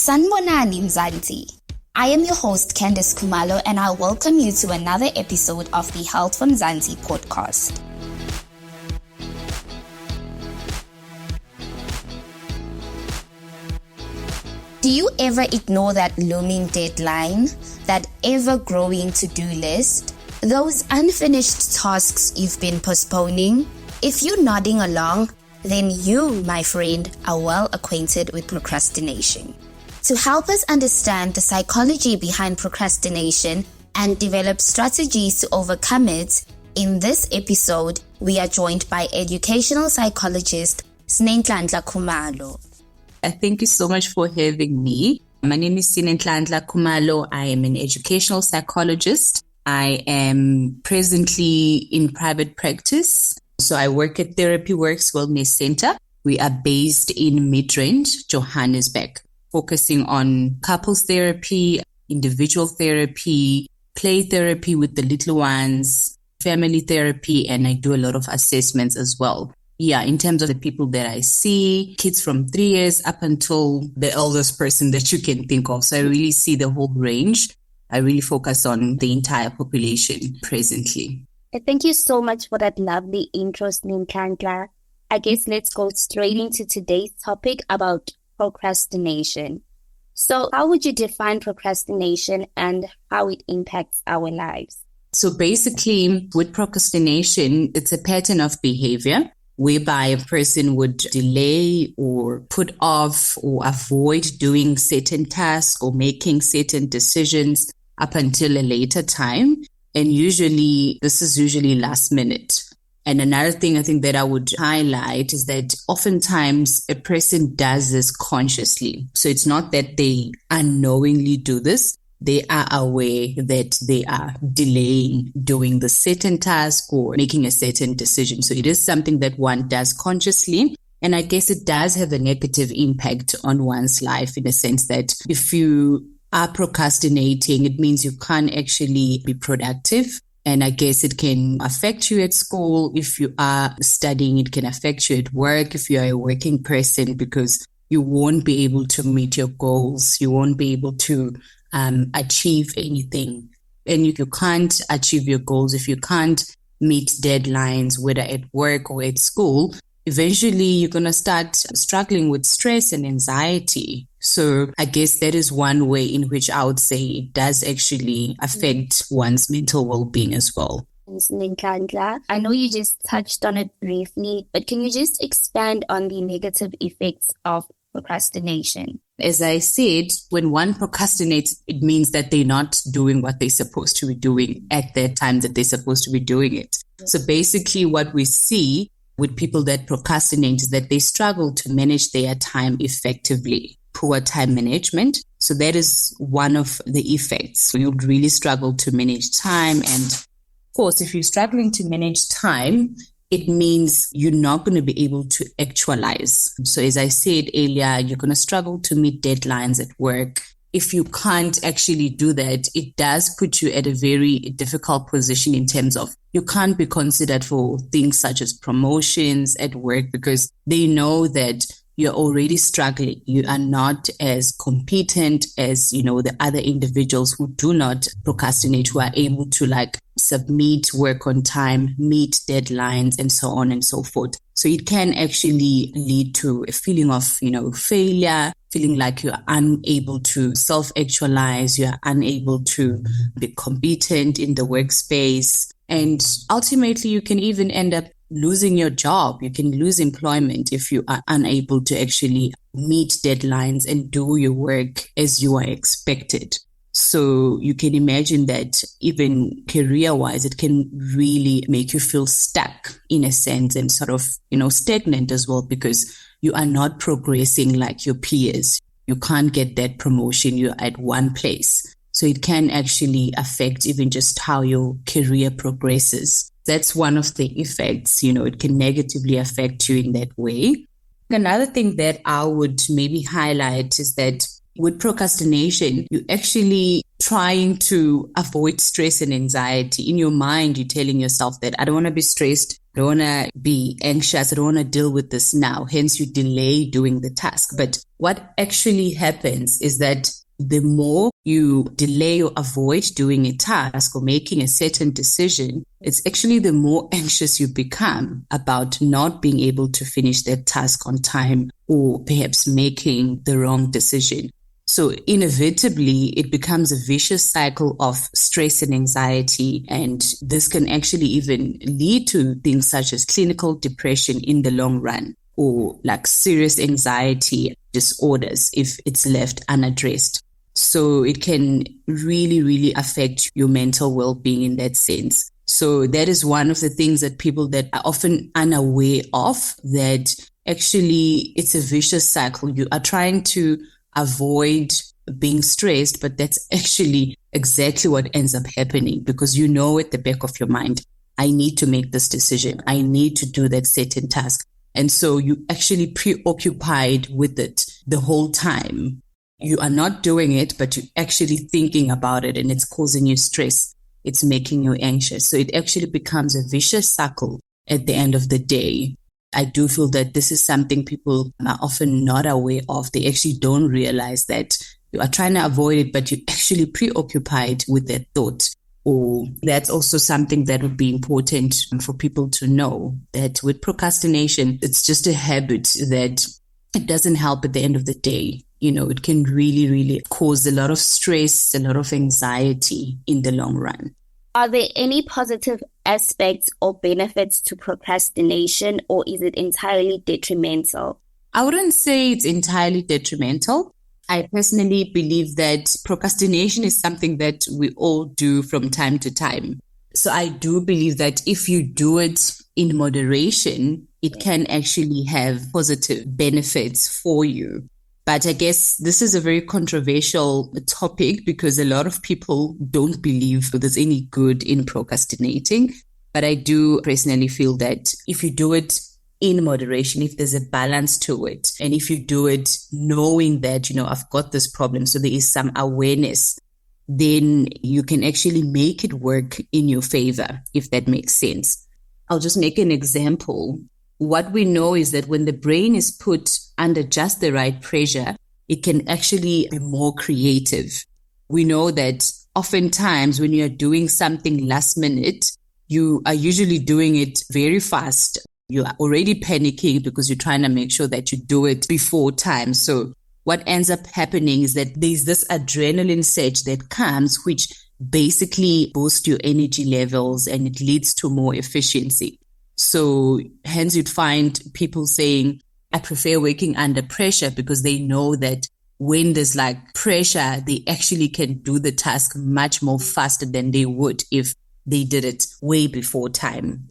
Sanibonani Mzansi. I am your host Candice Khumalo and I welcome you to another episode of the Health from Mzansi podcast. Do you ever ignore that looming deadline, that ever-growing to-do list, those unfinished tasks you've been postponing? If you're nodding along, then you, my friend, are well acquainted with procrastination. To help us understand the psychology behind procrastination and develop strategies to overcome it, in this episode, we are joined by educational psychologist Sinenhlanhla Khumalo. Thank you so much for having me. My name is Sinenhlanhla Khumalo. I am an educational psychologist. I am presently in private practice. So I work at Therapy Works Wellness Center. We are based in Midrand, Johannesburg, focusing on couples therapy, individual therapy, play therapy with the little ones, family therapy, and I do a lot of assessments as well. Yeah, in terms of the people that I see, kids from 3 years up until the eldest person that you can think of. So I really see the whole range. I really focus on the entire population presently. Thank you so much for that lovely intro, Sinenhlanhla. I guess let's go straight into today's topic about procrastination. So how would you define procrastination and how it impacts our lives? So basically, with procrastination, it's a pattern of behavior whereby a person would delay or put off or avoid doing certain tasks or making certain decisions up until a later time. And this is usually last minute. And another thing I think that I would highlight is that oftentimes a person does this consciously. So it's not that they unknowingly do this. They are aware that they are delaying doing the certain task or making a certain decision. So it is something that one does consciously. And I guess it does have a negative impact on one's life in a sense that if you are procrastinating, it means you can't actually be productive. And I guess it can affect you at school. If you are studying, it can affect you at work if you are a working person because you won't be able to meet your goals. You won't be able to achieve anything. And if you can't achieve your goals, if you can't meet deadlines, whether at work or at school, eventually you're going to start struggling with stress and anxiety. So I guess that is one way in which I would say it does actually affect one's mental well-being as well. Sinenhlanhla, I know you just touched on it briefly, but can you just expand on the negative effects of procrastination? As I said, when one procrastinates, it means that they're not doing what they're supposed to be doing at the time that they're supposed to be doing it. So basically what we see with people that procrastinate is that they struggle to manage their time effectively, poor time management. So that is one of the effects. So you really struggle to manage time. And of course, if you're struggling to manage time, it means you're not going to be able to actualize. So as I said earlier, you're going to struggle to meet deadlines at work. If you can't actually do that, it does put you at a very difficult position in terms of you can't be considered for things such as promotions at work because they know that you're already struggling. You are not as competent as, the other individuals who do not procrastinate, who are able to submit work on time, meet deadlines, and so on and so forth. So it can actually lead to a feeling of, failure, feeling like you're unable to self-actualize, you're unable to be competent in the workspace. And ultimately, you can even end up losing your job. You can lose employment if you are unable to actually meet deadlines and do your work as you are expected. So you can imagine that even career-wise, it can really make you feel stuck in a sense and sort of, stagnant as well because you are not progressing like your peers. You can't get that promotion. You're at one place. So it can actually affect even just how your career progresses. That's one of the effects, it can negatively affect you in that way. Another thing that I would maybe highlight is that with procrastination, you actually trying to avoid stress and anxiety. In your mind, you're telling yourself that I don't want to be stressed. I don't want to be anxious. I don't want to deal with this now. Hence, you delay doing the task. But what actually happens is that the more you delay or avoid doing a task or making a certain decision, it's actually the more anxious you become about not being able to finish that task on time or perhaps making the wrong decision. So inevitably, it becomes a vicious cycle of stress and anxiety. And this can actually even lead to things such as clinical depression in the long run, or like serious anxiety disorders if it's left unaddressed. So it can really, really affect your mental well-being in that sense. So that is one of the things that people that are often unaware of, that actually it's a vicious cycle. You are trying to avoid being stressed, but that's actually exactly what ends up happening, because you know at the back of your mind, I need to make this decision. I need to do that certain task. And so you actually preoccupied with it the whole time. You are not doing it, but you're actually thinking about it, and it's causing you stress. It's making you anxious. So it actually becomes a vicious cycle at the end of the day. I do feel that this is something people are often not aware of. They actually don't realize that you are trying to avoid it, but you're actually preoccupied with that thought. Or that's also something that would be important for people to know, that with procrastination, it's just a habit that it doesn't help at the end of the day. You know, it can really, really cause a lot of stress, a lot of anxiety in the long run. Are there any positive aspects or benefits to procrastination, or is it entirely detrimental? I wouldn't say it's entirely detrimental. I personally believe that procrastination is something that we all do from time to time. So I do believe that if you do it in moderation, it can actually have positive benefits for you. But I guess this is a very controversial topic because a lot of people don't believe there's any good in procrastinating. But I do personally feel that if you do it in moderation, if there's a balance to it, and if you do it knowing that, I've got this problem, so there is some awareness, then you can actually make it work in your favor, if that makes sense. I'll just make an example. What we know is that when the brain is put under just the right pressure, it can actually be more creative. We know that oftentimes when you are doing something last minute, you are usually doing it very fast. You are already panicking because you're trying to make sure that you do it before time. So what ends up happening is that there's this adrenaline surge that comes, which basically boosts your energy levels and it leads to more efficiency. So hence you'd find people saying, I prefer working under pressure because they know that when there's like pressure, they actually can do the task much more faster than they would if they did it way before time.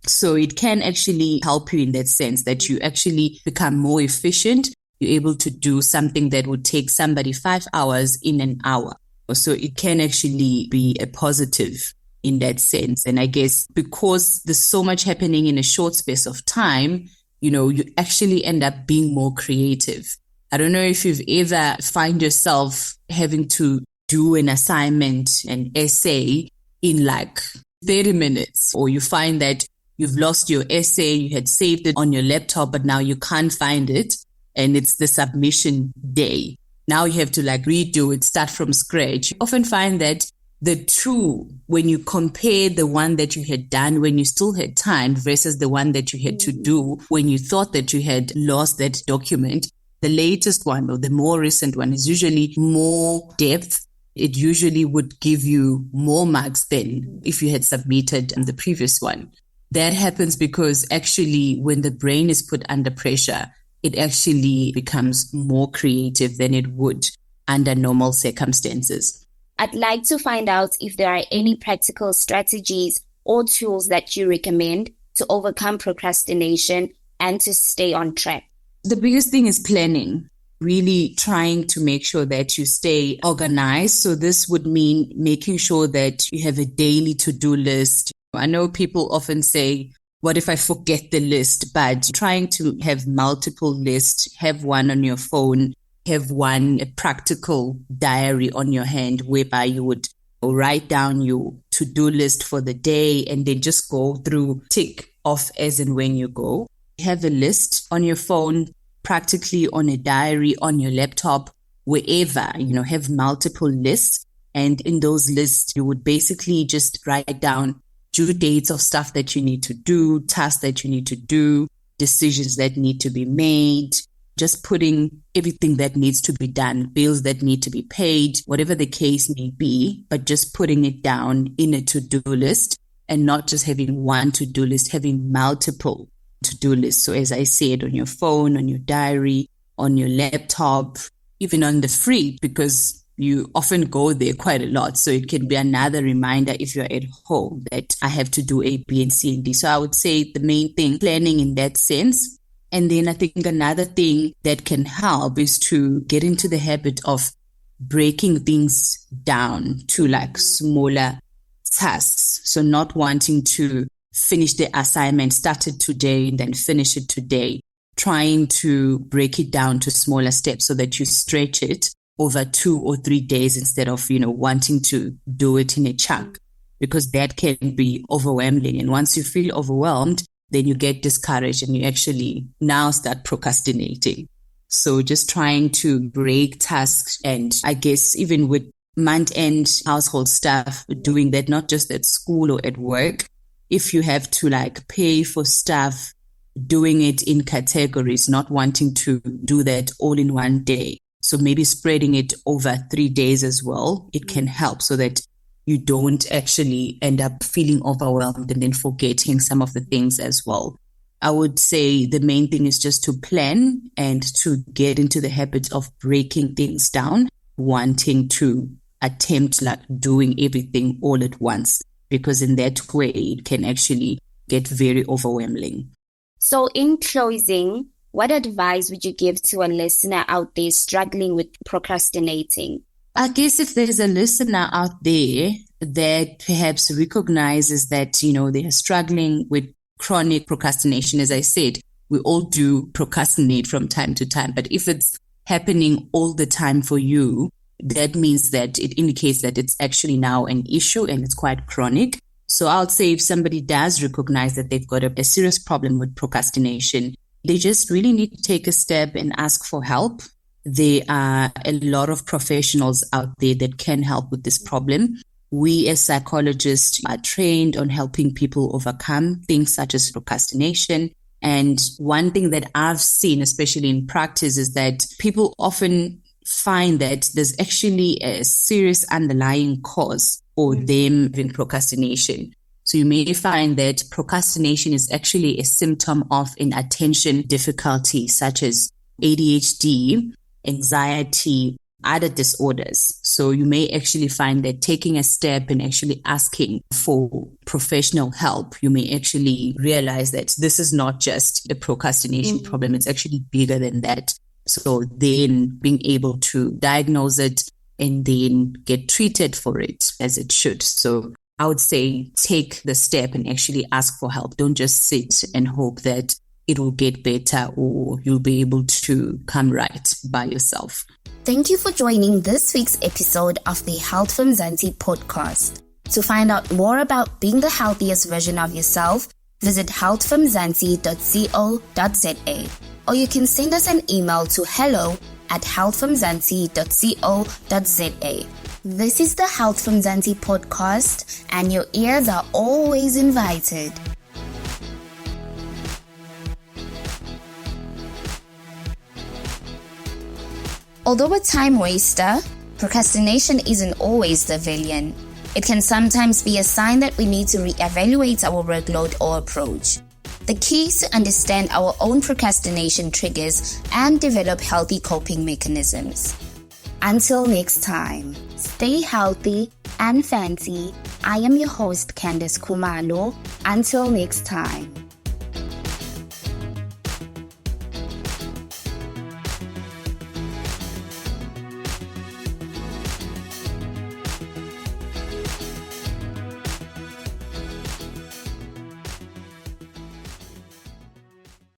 So it can actually help you in that sense that you actually become more efficient. You're able to do something that would take somebody 5 hours in an hour. So it can actually be a positive in that sense. And I guess because there's so much happening in a short space of time, you actually end up being more creative. I don't know if you've ever find yourself having to do an assignment, an essay in like 30 minutes, or you find that you've lost your essay, you had saved it on your laptop, but now you can't find it. And it's the submission day. Now you have to like redo it, start from scratch. You often find that the two, when you compare the one that you had done when you still had time versus the one that you had to do when you thought that you had lost that document, the latest one or the more recent one is usually more depth. It usually would give you more marks than if you had submitted the previous one. That happens because actually when the brain is put under pressure, it actually becomes more creative than it would under normal circumstances. I'd like to find out if there are any practical strategies or tools that you recommend to overcome procrastination and to stay on track. The biggest thing is planning, really trying to make sure that you stay organized. So this would mean making sure that you have a daily to-do list. I know people often say, what if I forget the list? But trying to have multiple lists, have one on your phone, have a practical diary on your hand whereby you would write down your to-do list for the day and then just go through, tick off as and when you go. Have a list on your phone, practically on a diary, on your laptop, wherever, have multiple lists. And in those lists, you would basically just write down due dates of stuff that you need to do, tasks that you need to do, decisions that need to be made, just putting everything that needs to be done, bills that need to be paid, whatever the case may be, but just putting it down in a to-do list and not just having one to-do list, having multiple to-do lists. So as I said, on your phone, on your diary, on your laptop, even on the fridge, because you often go there quite a lot. So it can be another reminder if you're at home that I have to do A, B, and C, and D. So I would say the main thing, planning in that sense. And then I think another thing that can help is to get into the habit of breaking things down to like smaller tasks. So not wanting to finish the assignment, start it today and then finish it today. Trying to break it down to smaller steps so that you stretch it over 2 or 3 days instead of, wanting to do it in a chunk, because that can be overwhelming. And once you feel overwhelmed, then you get discouraged and you actually now start procrastinating. So just trying to break tasks, and I guess even with month-end household stuff, doing that not just at school or at work. If you have to like pay for stuff, doing it in categories, not wanting to do that all in one day. So maybe spreading it over 3 days as well, it can help so that you don't actually end up feeling overwhelmed and then forgetting some of the things as well. I would say the main thing is just to plan and to get into the habit of breaking things down, wanting to attempt like doing everything all at once, because in that way it can actually get very overwhelming. So in closing, what advice would you give to a listener out there struggling with procrastinating? I guess if there's a listener out there that perhaps recognizes that, they are struggling with chronic procrastination, as I said, we all do procrastinate from time to time. But if it's happening all the time for you, that means that it indicates that it's actually now an issue and it's quite chronic. So I would say if somebody does recognize that they've got a serious problem with procrastination, they just really need to take a step and ask for help. There are a lot of professionals out there that can help with this problem. We as psychologists are trained on helping people overcome things such as procrastination. And one thing that I've seen, especially in practice, is that people often find that there's actually a serious underlying cause for them having procrastination. So you may find that procrastination is actually a symptom of an attention difficulty such as ADHD, anxiety, other disorders. So you may actually find that taking a step and actually asking for professional help, you may actually realize that this is not just a procrastination problem. It's actually bigger than that. So then being able to diagnose it and then get treated for it as it should. So I would say take the step and actually ask for help. Don't just sit and hope that it will get better or you'll be able to come right by yourself. Thank you for joining this week's episode of the Health from Mzansi podcast. To find out more about being the healthiest version of yourself, visit healthfromzansi.co.za, or you can send us an email to hello@healthfromzansi.co.za. This is the Health from Mzansi podcast, and your ears are always invited. Although a time waster, procrastination isn't always the villain. It can sometimes be a sign that we need to reevaluate our workload or approach. The key is to understand our own procrastination triggers and develop healthy coping mechanisms. Until next time, stay healthy and fancy. I am your host, Candice Khumalo. Until next time.